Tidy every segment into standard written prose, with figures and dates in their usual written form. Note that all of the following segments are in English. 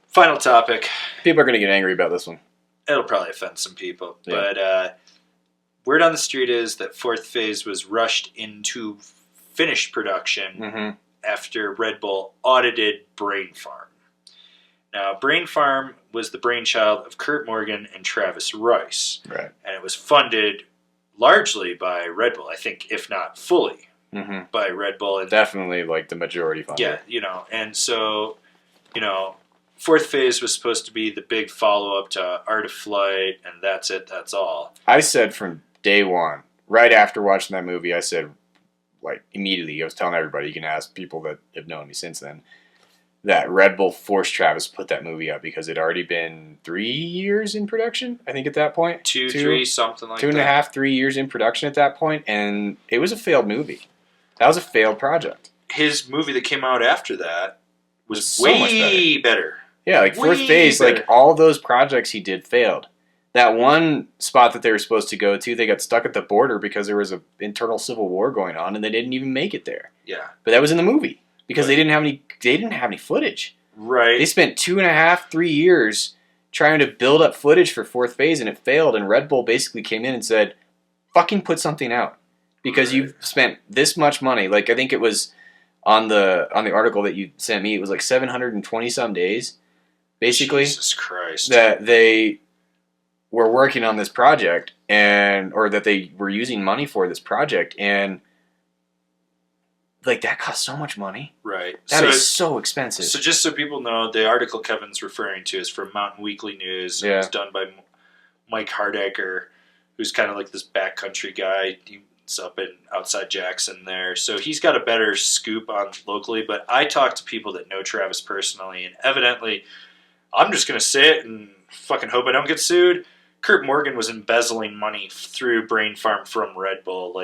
Final topic. People are going to get angry about this one. It'll probably offend some people. Yeah. But word on the street is that fourth phase was rushed into finished production after Red Bull audited Brain Farm. Now, Brain Farm was the brainchild of Kurt Morgan and Travis Rice. Right. And it was funded largely by Red Bull, I think, if not fully by Red Bull. And definitely, like, the majority funded. Yeah, you know, and so, you know, fourth phase was supposed to be the big follow-up to Art of Flight, and that's it, that's all. I said from day one, right after watching that movie, I said, like, immediately, I was telling everybody, you can ask people that have known me since then, that Red Bull forced Travis to put that movie up because it had already been 3 years in production, I think, at that point. Two, 3, something like that. 2.5, 3 years in production at that point, and it was a failed movie. That was a failed project. His movie that came out after that was so way much better. Yeah, like fourth phase, like all those projects he did failed. That one spot that they were supposed to go to, they got stuck at the border because there was an internal civil war going on, and they didn't even make it there. Yeah, but that was in the movie because they didn't have any footage. Right. They spent 2.5, 3 years trying to build up footage for fourth phase, and it failed. And Red Bull basically came in and said, "Fucking put something out because you've spent this much money." Like I think it was on the article that you sent me, it was like 720 some days. Basically, Jesus Christ, that they were working on this project or that they were using money for this project, and like that cost so much money. Right. That is so expensive. So just so people know, the article Kevin's referring to is from Mountain Weekly News. Yeah. It was done by Mike Hardegger, who's kind of like this backcountry guy. He's up in outside Jackson there. So he's got a better scoop on locally, but I talked to people that know Travis personally, and evidently, I'm just going to say it and fucking hope I don't get sued. Kurt Morgan was embezzling money through Brain Farm from Red Bull,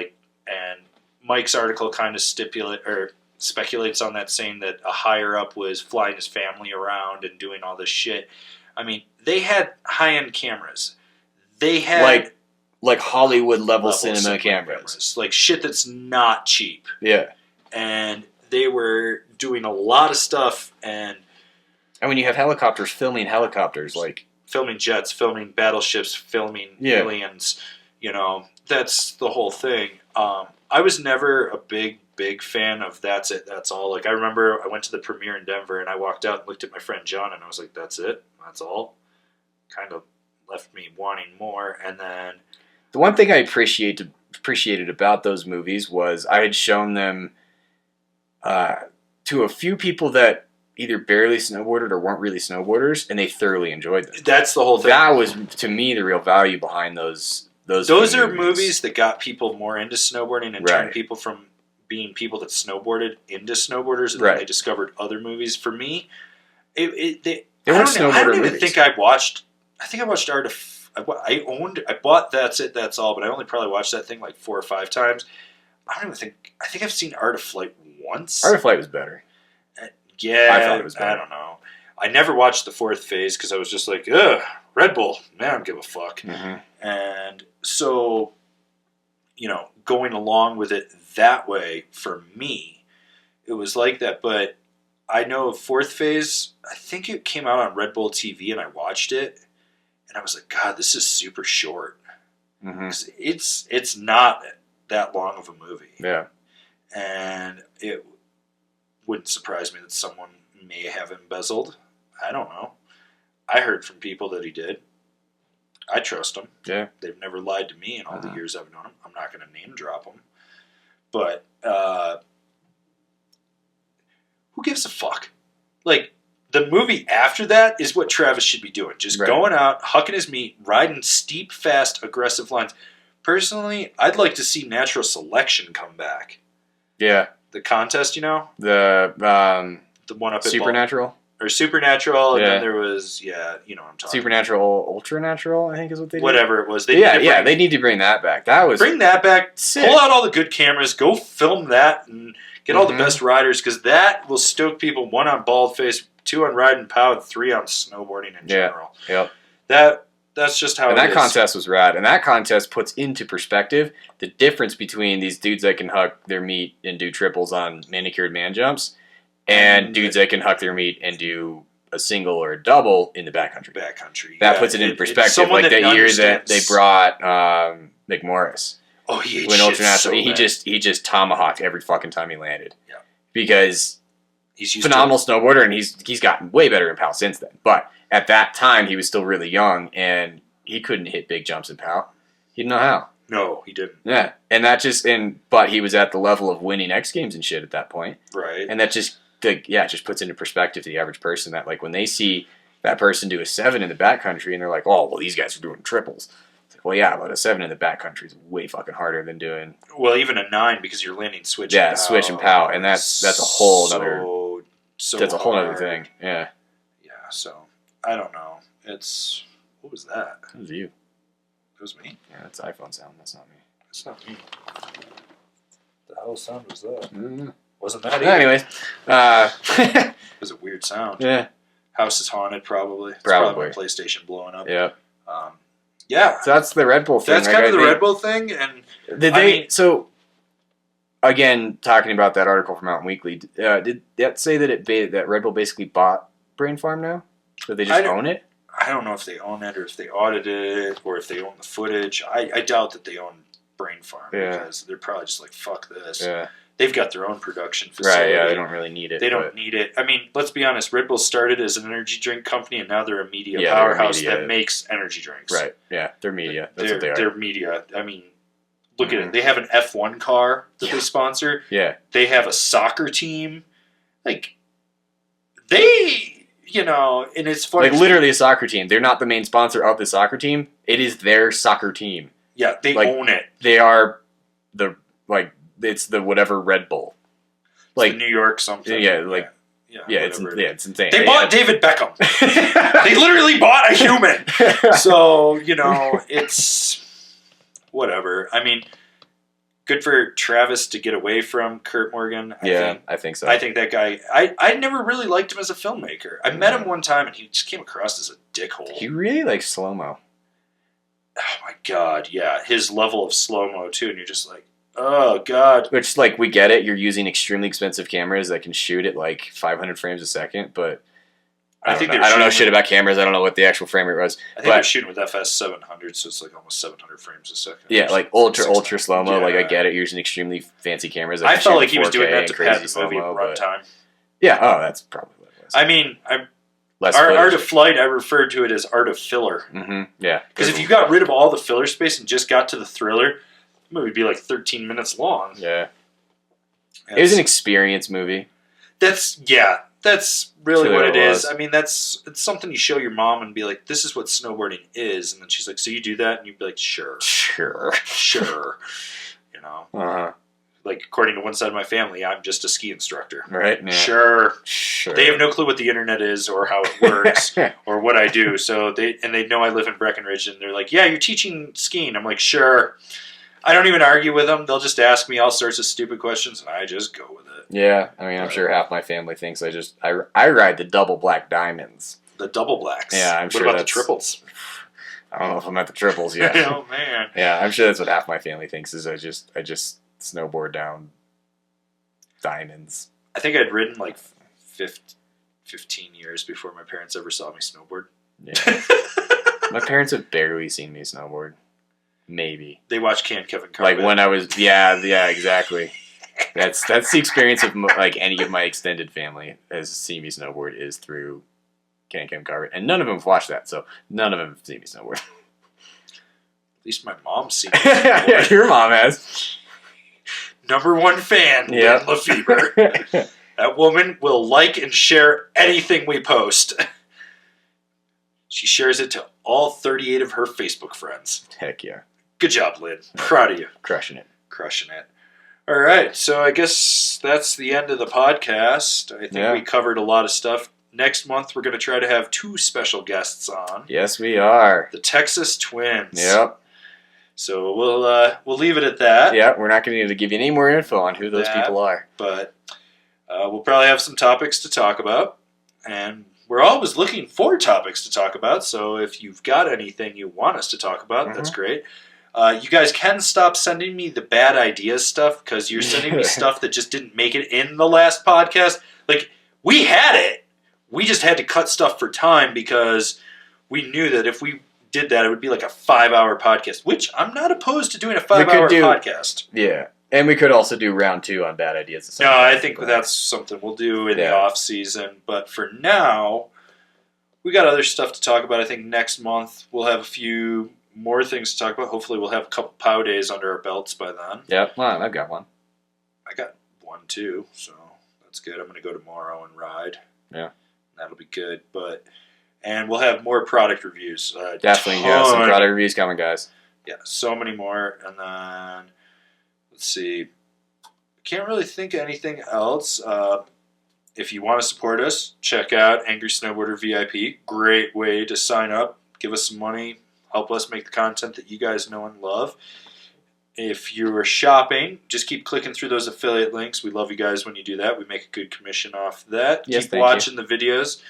and Mike's article kind of speculates on that, saying that a higher up was flying his family around and doing all this shit. I mean, they had high-end cameras. They had like Hollywood level cinema cameras, like shit that's not cheap. Yeah, and they were doing a lot of stuff and. And when you have helicopters filming helicopters, like filming jets, filming battleships, filming aliens, you know, that's the whole thing. I was never a big fan of That's It, That's All. Like I remember I went to the premiere in Denver and I walked out and looked at my friend John and I was like, that's it? That's all? Kind of left me wanting more. And then the one thing I appreciated about those movies was I had shown them to a few people that either barely snowboarded or weren't really snowboarders, and they thoroughly enjoyed them. That's the whole thing. That was, to me, the real value behind those are movies that got people more into snowboarding and turned people from being people that snowboarded into snowboarders, and then they discovered other movies. For me, they weren't snowboarder movies. I don't even think I watched Art of... I bought That's It, That's All, but I only probably watched that thing like 4 or 5 times. I think I've seen Art of Flight once. Art of Flight was better. Yeah, I thought it was better. I don't know. I never watched the fourth phase because I was just like, ugh, Red Bull. Man, I don't give a fuck. Mm-hmm. And so, you know, going along with it that way, for me, it was like that. But I know fourth phase, I think it came out on Red Bull TV and I watched it. And I was like, God, this is super short. Because it's not that long of a movie. Yeah. And it wouldn't surprise me that someone may have embezzled. I don't know. I heard from people that he did. I trust them. Yeah. They've never lied to me in all the years I've known them. I'm not going to name drop them. But who gives a fuck? Like, the movie after that is what Travis should be doing. Just going out, hucking his meat, riding steep, fast, aggressive lines. Personally, I'd like to see Natural Selection come back. Yeah. The contest, you know? The one up at Supernatural? Or Supernatural, and then there was, you know what I'm talking Supernatural, Ultranatural, I think is what they did. Whatever it was. They need to bring that back. Bring that back. Sick. Pull out all the good cameras. Go film that and get all the best riders, because that will stoke people, 1 on Baldface, 2 on Riding Pow, and 3 on snowboarding in general. Yep. That's just how it is. And that contest was rad. And that contest puts into perspective the difference between these dudes that can huck their meat and do triples on manicured man jumps and dudes that can huck their meat and do a single or a double in the backcountry. Backcountry. That puts it in perspective. Someone like that year that understands. they brought McMorris. Oh, he When ultranational, so he bad. just tomahawked every fucking time he landed. Yeah. Because He's used phenomenal snowboarder, and he's gotten way better in PAL since then. But at that time, he was still really young, and he couldn't hit big jumps in PAL. He didn't know how. No, he didn't. Yeah, and that but he was at the level of winning X Games and shit at that point, Right. and that just it just puts into perspective to the average person that like when they see that person do a 7 in the backcountry, and they're like, oh well, these guys are doing triples. It's like, well, yeah, but a 7 in the backcountry is way fucking harder than doing. Well, even a 9 because you're landing switch. Yeah, and pow. switch and pow, and that's a whole other. So That's a whole other hard. thing. Yeah. Yeah. So I don't know. It's what was that? That was you. It was me. Yeah, that's iPhone sound. That's not me. It's not me. The hell sound was that? Mm-hmm. Wasn't that either. Anyways, It was a weird sound. yeah, House is haunted, probably. It's Probably. my PlayStation blowing up. yeah. Yeah. So that's the Red Bull thing. That's Like, kind of I the think- Red Bull thing, and Did I they? mean- So again, talking about that article from Mountain Weekly, did that say that that Red Bull basically bought Brain Farm now? That they I just don't- own it? I don't know if they own it or if they audited it or if they own the footage. I doubt that they own Brain Farm Yeah. because they're probably just like, fuck this. Yeah. They've got their own production facility. Right. Yeah. They don't really need it. They don't but- need it. I mean, let's be honest. Red Bull started as an energy drink company, and now they're a media Yeah, they're a powerhouse media- that makes energy drinks. Right. Yeah. They're media. That's they're, what they are. They're media. I mean, look at Mhm. it. They have an F1 car that Yeah. they sponsor. Yeah. They have a soccer team. Like, they, and it's funny. Like literally a soccer team. They're not the main sponsor of the soccer team. It is their soccer team. Yeah, they like, own it. They are it's the whatever Red Bull. Like New York something. Yeah, like it's whatever. it's insane. They bought David Beckham. They literally bought a human. So, it's whatever. I mean, good for Travis to get away from Kurt Morgan. I think so. I think that guy, I never really liked him as a filmmaker. I met him one time and he just came across as a dickhole. He really likes slow-mo. Oh my God, yeah. His level of slow-mo too, and you're just like, oh God. Which, like, we get it. You're using extremely expensive cameras that can shoot at, like, 500 frames a second, but I don't know shit about cameras. I don't know what the actual frame rate was. I think they're shooting with FS 700, so it's like almost 700 frames a second. Yeah, like ultra slow-mo. Yeah. Like, I get it. You're using extremely fancy cameras. That I can felt shoot like he was 4K doing that and to crazy pad the movie slow-mo, but- runtime. Yeah, that's probably what it was. I mean, Less Art footage. of Flight, I referred to it as Art of Filler. Mm-hmm. Yeah. Because if you got rid of all the filler space and just got to the thriller, the movie would be like 13 minutes long. Yeah. It was an experience movie. That's really Really what what it it is. was. I mean, it's something you show your mom and be like, this is what snowboarding is. And then she's like, so you do that? And you'd be like, sure. Sure. Uh-huh. Like, according to one side of my family, I'm just a ski instructor. Right? Yeah. Sure. Sure. They have no clue what the internet is or how it works or what I do. So they know I live in Breckenridge, and they're like, yeah, you're teaching skiing. I'm like, sure. I don't even argue with them. They'll just ask me all sorts of stupid questions, and I just go with it. Yeah, I mean, I'm sure half my family thinks I ride the double black diamonds. The double blacks. Yeah, I'm what sure about the that's- triples? I don't know if I'm at the triples yet. Oh man. Yeah, I'm sure that's what half my family thinks is I just snowboard down diamonds. I think I'd ridden like 15 years before my parents ever saw me snowboard. Yeah. My parents have barely seen me snowboard. Maybe. They watched Kevin Carpet. Like when I was yeah, exactly. That's the experience of like any of my extended family as see me snowboard is through Kevin Carpet, and none of them have watched that, so none of them have seen me snowboard. At least my mom's seen me Yeah, snowboard. your mom has. Number one fan, Yep. Lynn Lefebvre. That woman will like and share anything we post. She shares it to all 38 of her Facebook friends. Heck yeah, Good job, Lynn. Proud of you. crushing it. Crushing it. All right, so I guess that's the end of the podcast. I think we covered a lot of stuff. Next month, we're going to try to have 2 special guests on. Yes, we are. The Texas Twins. Yep. So we'll leave it at that. Yeah, we're not going to be able to give you any more info on who those people are. But we'll probably have some topics to talk about. And we're always looking for topics to talk about. So if you've got anything you want us to talk about, that's great. You guys can stop sending me the bad ideas stuff because you're sending me stuff that just didn't make it in the last podcast. Like, we had it. We just had to cut stuff for time because we knew that if we did that, it would be like a 5-hour podcast, which I'm not opposed to doing a 5-hour podcast. Yeah. And we could also do round 2 on bad ideas. No, I think that's something we'll do in the off season. But for now, we got other stuff to talk about. I think next month we'll have a few more things to talk about. Hopefully we'll have a couple POW days under our belts by then. Yeah, well, I've got one. I got one too, so that's good. I'm going to go tomorrow and ride. Yeah. That'll be good. And we'll have more product reviews. Definitely, some product reviews coming, guys. Yeah, so many more. And then, let's see. Can't really think of anything else. If you want to support us, check out Angry Snowboarder VIP. Great way to sign up. Give us some money. Help us make the content that you guys know and love. If you're shopping, just keep clicking through those affiliate links. We love you guys when you do that. We make a good commission off that. Yes, keep watching the videos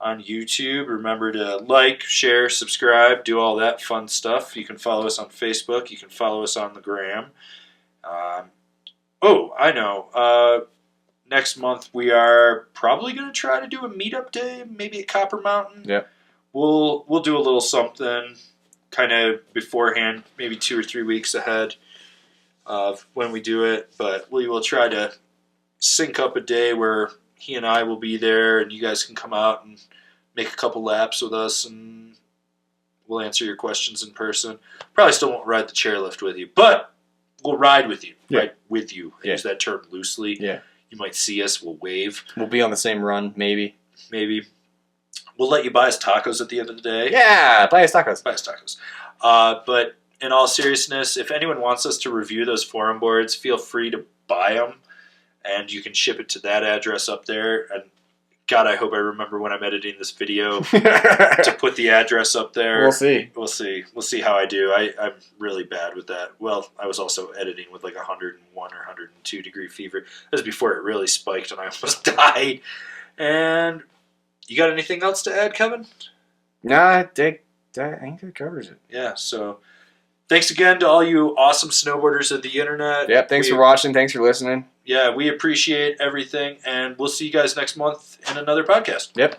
on YouTube. Remember to like, share, subscribe, do all that fun stuff. You can follow us on Facebook. You can follow us on the gram. I know. Next month we are probably going to try to do a meetup day, maybe at Copper Mountain. Yeah. We'll do a little something kind of beforehand, maybe 2 or 3 weeks ahead of when we do it. But we will try to sync up a day where he and I will be there, and you guys can come out and make a couple laps with us, and we'll answer your questions in person. Probably still won't ride the chairlift with you, but we'll ride with you. Yeah. Ride with you. I use that term loosely. Yeah. You might see us. We'll wave. We'll be on the same run, maybe. Maybe. We'll let you buy us tacos at the end of the day. Yeah, buy us tacos. Buy us tacos. But in all seriousness, if anyone wants us to review those forum boards, feel free to buy them, and you can ship it to that address up there. And God, I hope I remember when I'm editing this video to put the address up there. We'll see. We'll see how I do. I'm really bad with that. Well, I was also editing with like 101 or 102 degree fever. That was before it really spiked and I almost died. And you got anything else to add, Kevin? Nah, I think that covers it. Yeah, so thanks again to all you awesome snowboarders of the internet. Yep, thanks for watching. Thanks for listening. Yeah, we appreciate everything, and we'll see you guys next month in another podcast. Yep.